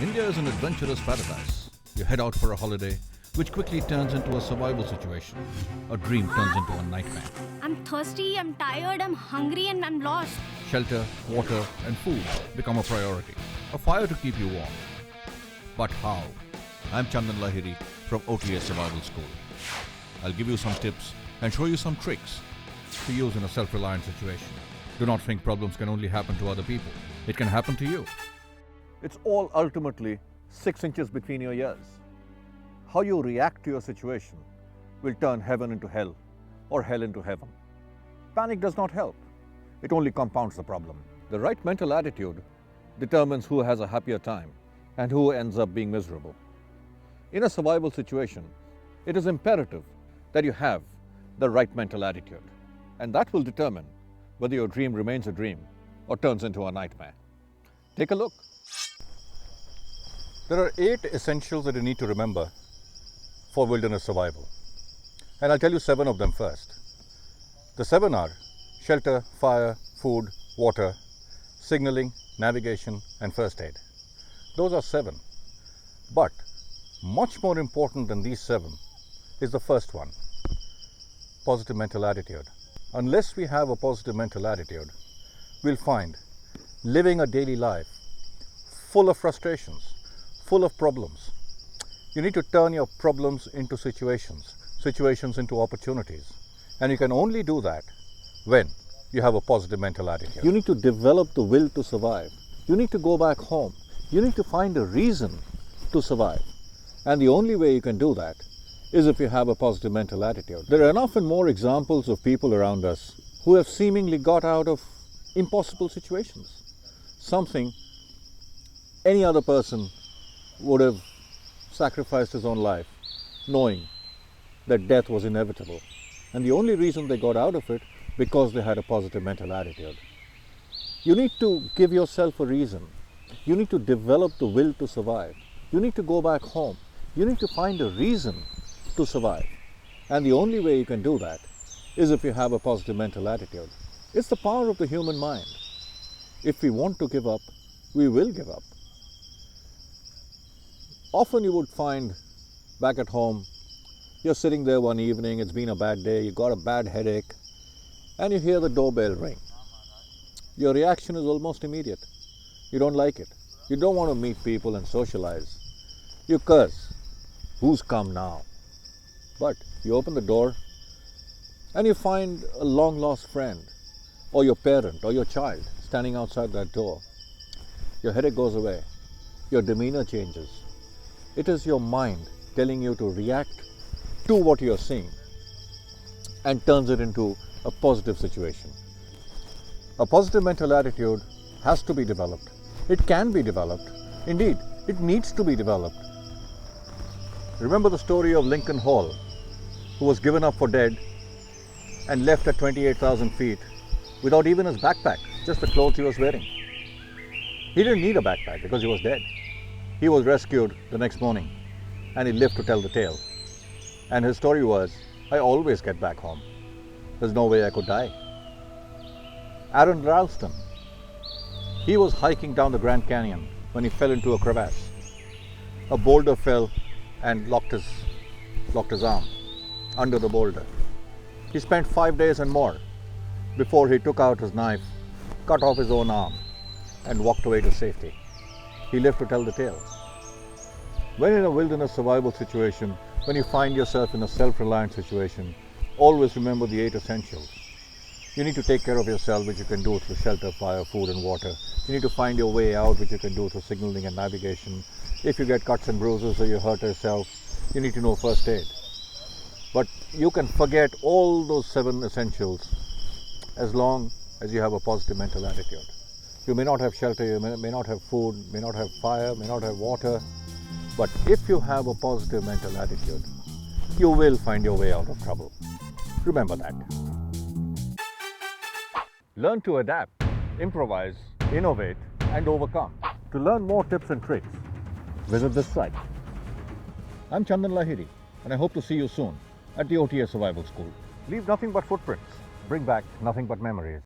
India is an adventurous paradise. You head out for a holiday, which quickly turns into a survival situation. A dream turns into a nightmare. I'm thirsty, I'm tired, I'm hungry, and I'm lost. Shelter, water, and food become a priority. A fire to keep you warm. But how? I'm Chandan Lahiri from OTA Survival School. I'll give you some tips and show you some tricks to use in a self-reliant situation. Do not think problems can only happen to other people. It can happen to you. It's all ultimately 6 inches between your ears. How you react to your situation will turn heaven into hell or hell into heaven. Panic does not help. It only compounds the problem. The right mental attitude determines who has a happier time and who ends up being miserable. In a survival situation, it is imperative that you have the right mental attitude, and that will determine whether your dream remains a dream or turns into a nightmare. Take a look. There are 8 essentials that you need to remember for wilderness survival. And I'll tell you 7 of them first. The 7 are shelter, fire, food, water, signaling, navigation, and first aid. Those are 7. But much more important than these 7 is the first one, positive mental attitude. Unless we have a positive mental attitude, we'll find living a daily life full of frustrations, full of problems. You need to turn your problems into situations, situations into opportunities. And you can only do that when you have a positive mental attitude. You need to develop the will to survive. You need to go back home. You need to find a reason to survive. And the only way you can do that is if you have a positive mental attitude. There are enough and more examples of people around us who have seemingly got out of impossible situations. Something any other person would have sacrificed his own life, knowing that death was inevitable. And the only reason they got out of it, because they had a positive mental attitude. You need to give yourself a reason. You need to develop the will to survive. You need to go back home. You need to find a reason to survive. And the only way you can do that is if you have a positive mental attitude. It's the power of the human mind. If we want to give up, we will give up. Often you would find back at home, you're sitting there one evening, it's been a bad day, you got a bad headache, and you hear the doorbell ring. Your reaction is almost immediate. You don't like it. You don't want to meet people and socialize. You curse. Who's come now? But you open the door and you find a long-lost friend or your parent or your child standing outside that door. Your headache goes away. Your demeanor changes. It is your mind telling you to react to what you're seeing and turns it into a positive situation. A positive mental attitude has to be developed. It can be developed. Indeed, it needs to be developed. Remember the story of Lincoln Hall, who was given up for dead and left at 28,000 feet without even his backpack, just the clothes he was wearing. He didn't need a backpack because he was dead. He was rescued the next morning and he lived to tell the tale. And his story was, I always get back home. There's no way I could die. Aaron Ralston, he was hiking down the Grand Canyon when he fell into a crevasse. A boulder fell and locked his arm under the boulder. He spent 5 days and more before he took out his knife, cut off his own arm, and walked away to safety. He lived to tell the tale. When in a wilderness survival situation, when you find yourself in a self-reliant situation, always remember the 8 essentials. You need to take care of yourself, which you can do through shelter, fire, food, and water. You need to find your way out, which you can do through signaling and navigation. If you get cuts and bruises or you hurt yourself, you need to know first aid. But you can forget all those 7 essentials as long as you have a positive mental attitude. You may not have shelter, you may not have food, may not have fire, may not have water, but if you have a positive mental attitude, you will find your way out of trouble. Remember that. Learn to adapt, improvise, innovate, and overcome. To learn more tips and tricks, visit this site. I'm Chandan Lahiri, and I hope to see you soon at the OTA Survival School. Leave nothing but footprints. Bring back nothing but memories.